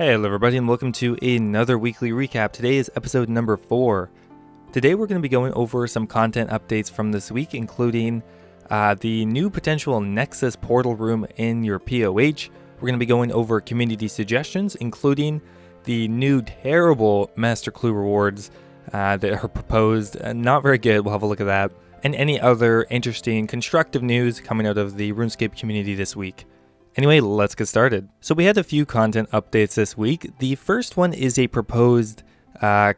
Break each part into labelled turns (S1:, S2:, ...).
S1: Hey hello everybody and welcome to another weekly recap. Today is episode number 4. Today we're going to be going over some content updates from this week, including the new potential Nexus portal room in your POH. We're going to be going over community suggestions, including the new terrible Master Clue rewards that are proposed. Not very good, we'll have a look at that. And any other interesting constructive news coming out of the RuneScape community this week. Anyway, let's get started. So we had a few content updates this week. The first one is a proposed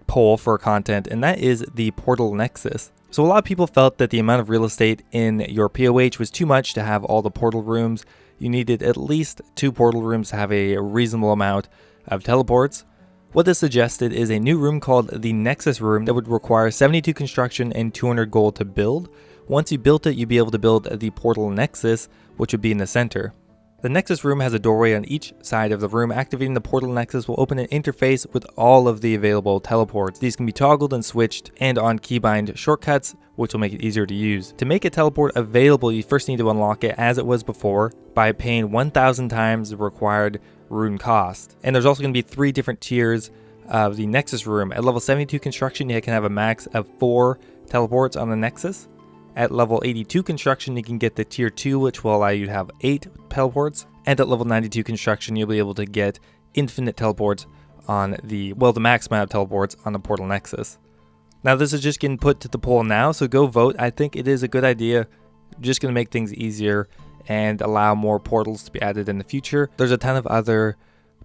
S1: poll for content, and that is the Portal Nexus. So a lot of people felt that the amount of real estate in your POH was too much to have all the portal rooms. You needed at least 2 portal rooms to have a reasonable amount of teleports. What this suggested is a new room called the Nexus room that would require 72 construction and 200 gold to build. Once you built it, you'd be able to build the Portal Nexus, which would be in the center. The Nexus room has a doorway on each side of the room. Activating the Portal Nexus will open an interface with all of the available teleports. These can be toggled and switched and on keybind shortcuts, which will make it easier to use. To make a teleport available, you first need to unlock it as it was before by paying 1,000 times the required rune cost. And there's also going to be 3 different tiers of the Nexus room. At level 72 construction, you can have a max of 4 teleports on the Nexus. At level 82 construction, you can get the tier 2, which will allow you to have 8 teleports. And at level 92 construction, you'll be able to get infinite teleports on the max amount of teleports on the Portal Nexus. Now, this is just getting put to the poll now, so go vote. I think it is a good idea. Just going to make things easier and allow more portals to be added in the future. There's a ton of other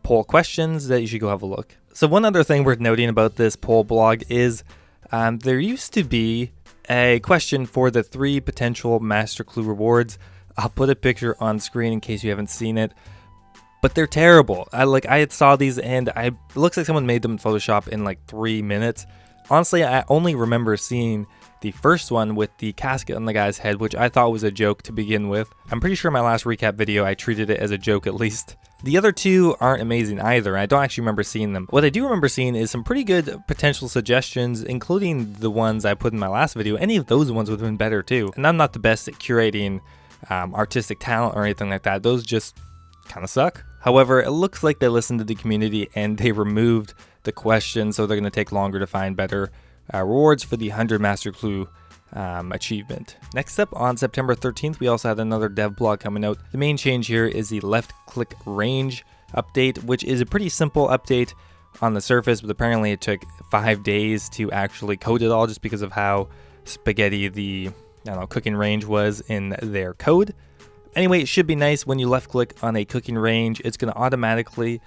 S1: poll questions that you should go have a look. So one other thing worth noting about this poll blog is there used to be a question for the 3 potential Master Clue rewards. I'll put a picture on screen in case you haven't seen it, but they're terrible. I saw these and it looks like someone made them in Photoshop in like 3 minutes. Honestly, I only remember seeing the first one with the casket on the guy's head, which I thought was a joke to begin with. I'm pretty sure in my last recap video I treated it as a joke at least. The other 2 aren't amazing either. I don't actually remember seeing them. What I do remember seeing is some pretty good potential suggestions, including the ones I put in my last video. Any of those ones would have been better too. And I'm not the best at curating artistic talent or anything like that. Those just kind of suck. However, it looks like they listened to the community and they removed the question, so they're going to take longer to find better rewards for the 100 Master Clue achievement. Next up, on September 13th, we also had another dev blog coming out. The main change here is the left click range update, which is a pretty simple update on the surface, but apparently it took 5 days to actually code it all just because of how spaghetti the cooking range was in their code. Anyway, it should be nice when you left click on a cooking range. It's going to automatically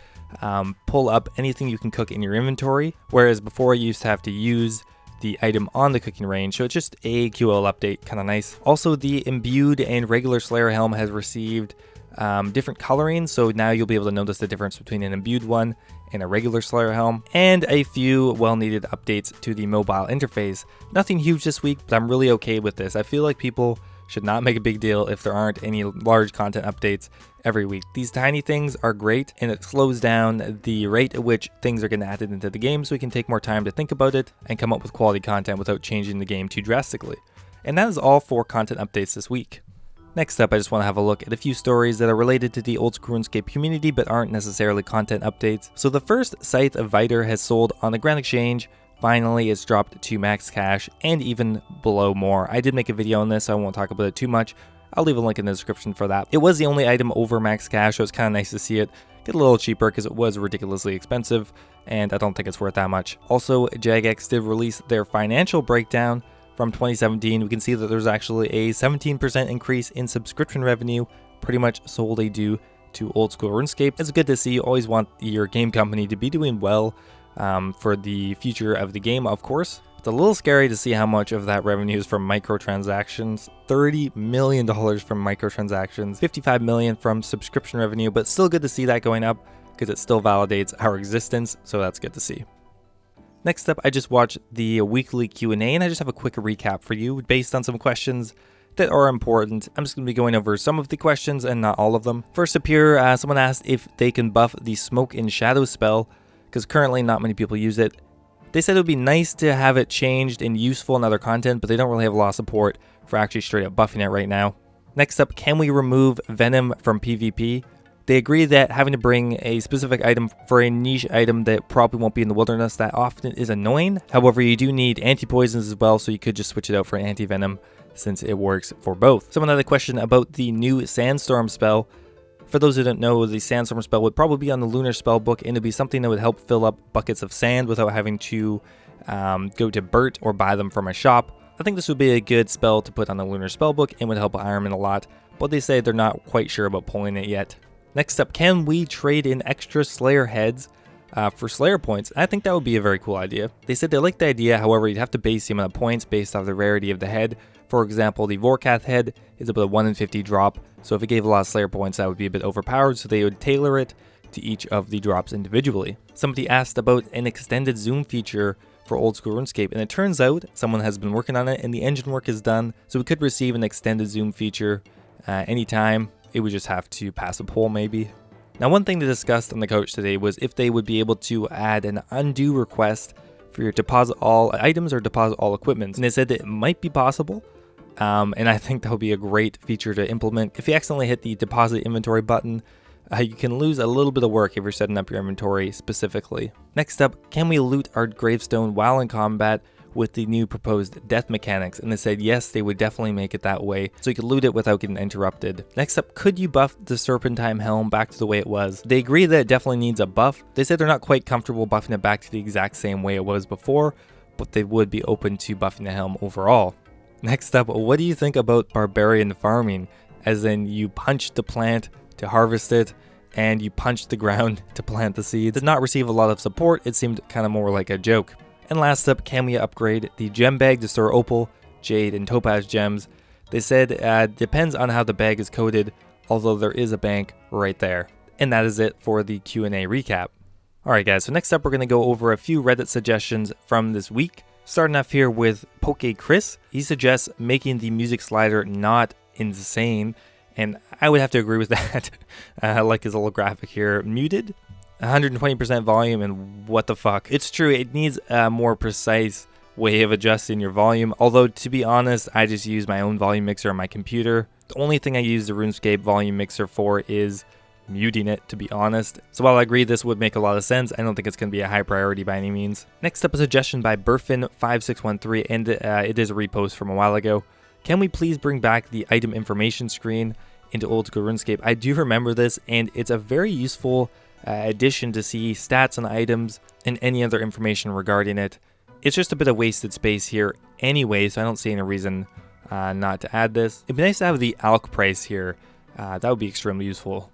S1: pull up anything you can cook in your inventory, whereas before you used to have to use the item on the cooking range. So it's just a QL update, kind of nice. Also, the imbued and regular Slayer Helm has received different coloring, so now you'll be able to notice the difference between an imbued one and a regular Slayer Helm, and a few well-needed updates to the mobile interface. Nothing huge this week, but I'm really okay with this. I feel like people should not make a big deal if there aren't any large content updates every week. These tiny things are great, and it slows down the rate at which things are getting added into the game, so we can take more time to think about it and come up with quality content without changing the game too drastically. And that is all for content updates this week. Next up, I just want to have a look at a few stories that are related to the old school RuneScape community but aren't necessarily content updates. So the first Scythe of Viter has sold on the Grand Exchange. Finally, it's dropped to max cash and even below more. I did make a video on this, so I won't talk about it too much. I'll leave a link in the description for that. It was the only item over max cash, so it's kind of nice to see it get a little cheaper because it was ridiculously expensive, and I don't think it's worth that much. Also, Jagex did release their financial breakdown from 2017. We can see that there's actually a 17% increase in subscription revenue, pretty much solely due to old school RuneScape. It's good to see. You always want your game company to be doing well for the future of the game, of course. It's a little scary to see how much of that revenue is from microtransactions. $30 million from microtransactions, $55 million from subscription revenue, but still good to see that going up because it still validates our existence, so that's good to see. Next up, I just watched the weekly Q&A, and I just have a quick recap for you based on some questions that are important. I'm just going to be going over some of the questions and not all of them. First up here, someone asked if they can buff the Smoke and Shadow spell, because currently not many people use it. They said it would be nice to have it changed and useful in other content, but they don't really have a lot of support for actually straight up buffing it right now. Next up, can we remove Venom from PvP? They agree that having to bring a specific item for a niche item that probably won't be in the wilderness that often is annoying. However, you do need anti-poisons as well, so you could just switch it out for an anti-venom since it works for both. So another question about the new Sandstorm spell. For those who don't know, the Sandstorm spell would probably be on the Lunar Spellbook, and it'd be something that would help fill up buckets of sand without having to go to Burt or buy them from a shop. I think this would be a good spell to put on the Lunar Spellbook and would help Ironman a lot, but they say they're not quite sure about pulling it yet. Next up, can we trade in extra Slayer heads for Slayer points? I think that would be a very cool idea. They said they like the idea, however, you'd have to base the amount of points based off the rarity of the head. For example, the Vorkath head is about a 1 in 50 drop, so if it gave a lot of Slayer points, that would be a bit overpowered, so they would tailor it to each of the drops individually. Somebody asked about an extended zoom feature for old school RuneScape, and it turns out someone has been working on it and the engine work is done, so we could receive an extended zoom feature anytime. It would just have to pass a poll maybe. Now, one thing they discussed on the couch today was if they would be able to add an undo request for your deposit all items or deposit all equipment, and they said that it might be possible. And I think that would be a great feature to implement. If you accidentally hit the deposit inventory button, you can lose a little bit of work if you're setting up your inventory specifically. Next up, can we loot our gravestone while in combat with the new proposed death mechanics? And they said yes, they would definitely make it that way, so you could loot it without getting interrupted. Next up, could you buff the Serpentine Helm back to the way it was? They agree that it definitely needs a buff. They said they're not quite comfortable buffing it back to the exact same way it was before, but they would be open to buffing the helm overall. Next up, what do you think about barbarian farming? As in, you punch the plant to harvest it, and you punch the ground to plant the seeds. Did not receive a lot of support, it seemed kind of more like a joke. And last up, can we upgrade the gem bag to store opal, jade, and topaz gems? They said depends on how the bag is coded, although there is a bank right there. And that is it for the Q&A recap. Alright guys, so next up we're going to go over a few Reddit suggestions from this week. Starting off here with Poke Chris. He suggests making the music slider not insane, and I would have to agree with that. I like his little graphic here. Muted, 120% volume, and what the fuck. It's true, it needs a more precise way of adjusting your volume, although to be honest, I just use my own volume mixer on my computer. The only thing I use the RuneScape volume mixer for is muting it, to be honest. So while I agree this would make a lot of sense, I don't think it's going to be a high priority by any means. Next up, a suggestion by Burfin5613, and it is a repost from a while ago. Can we please bring back the item information screen into old school RuneScape? I do remember this, and it's a very useful addition to see stats on items and any other information regarding it. It's just a bit of wasted space here anyway, so I don't see any reason not to add this. It'd be nice to have the alc price here. That would be extremely useful.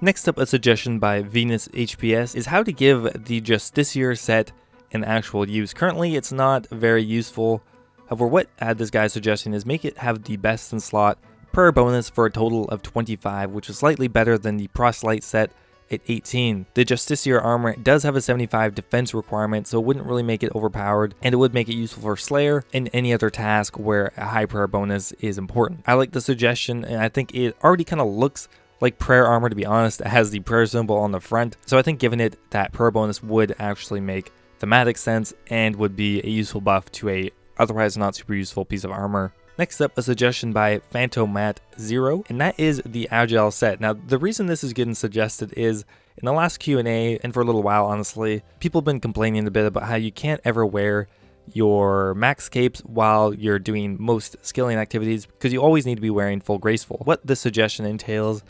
S1: Next up, a suggestion by Venus HPS is how to give the Justiciar set an actual use. Currently, it's not very useful. However, what this guy's suggesting is make it have the best in slot per bonus for a total of 25, which is slightly better than the Proselyte set at 18. The Justiciar armor does have a 75 defense requirement, so it wouldn't really make it overpowered, and it would make it useful for Slayer and any other task where a high prayer bonus is important. I like the suggestion, and I think it already kind of looks like prayer armor, to be honest. It has the prayer symbol on the front, so I think giving it that prayer bonus would actually make thematic sense and would be a useful buff to a otherwise not super useful piece of armor. Next up, a suggestion by Phantomat0, and that is the Agile Set. Now, the reason this is getting suggested is in the last Q&A, and for a little while honestly, people have been complaining a bit about how you can't ever wear your max capes while you're doing most skilling activities because you always need to be wearing full graceful. What this suggestion entails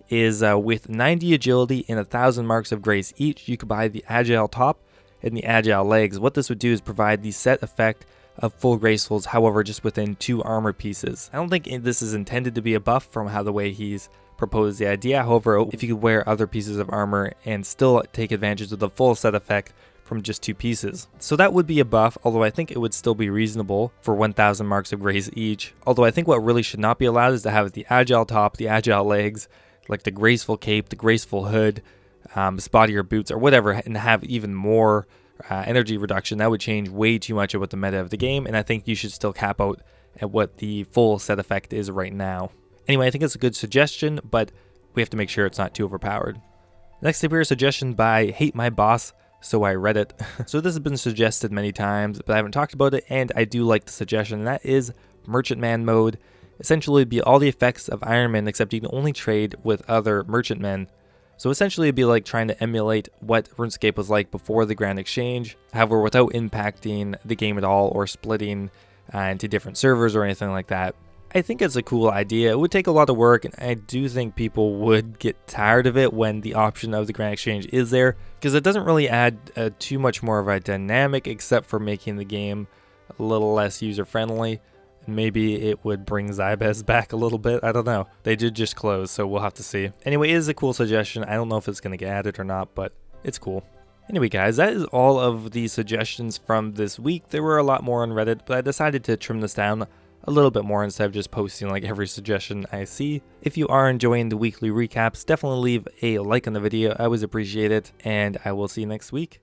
S1: is with 90 agility and 1,000 marks of grace each, you could buy the Agile top and the Agile legs. What this would do is provide the set effect of full gracefuls, however, just within 2 armor pieces. I don't think this is intended to be a buff from how the way he's proposed the idea. However, if you could wear other pieces of armor and still take advantage of the full set effect from just 2 pieces. So that would be a buff, although I think it would still be reasonable for 1,000 marks of grace each. Although I think what really should not be allowed is to have the Agile top, the Agile legs, like the graceful cape, the graceful hood, spottier boots, or whatever, and have even more energy reduction. That would change way too much about the meta of the game, and I think you should still cap out at what the full set effect is right now. Anyway, I think it's a good suggestion, but we have to make sure it's not too overpowered. Next up here, a suggestion by Hate My Boss, so I read it. So this has been suggested many times, but I haven't talked about it, and I do like the suggestion, and that is Merchantman mode. Essentially, it'd be all the effects of Iron Man, except you can only trade with other merchantmen. So essentially it'd be like trying to emulate what RuneScape was like before the Grand Exchange, however without impacting the game at all or splitting into different servers or anything like that. I think it's a cool idea. It would take a lot of work, and I do think people would get tired of it when the option of the Grand Exchange is there, because it doesn't really add too much more of a dynamic except for making the game a little less user-friendly. Maybe it would bring Zybez back a little bit. I don't know. They did just close, so we'll have to see. Anyway, it is a cool suggestion. I don't know if it's going to get added or not, but it's cool. Anyway, guys, that is all of the suggestions from this week. There were a lot more on Reddit, but I decided to trim this down a little bit more instead of just posting like every suggestion I see. If you are enjoying the weekly recaps, definitely leave a like on the video. I always appreciate it, and I will see you next week.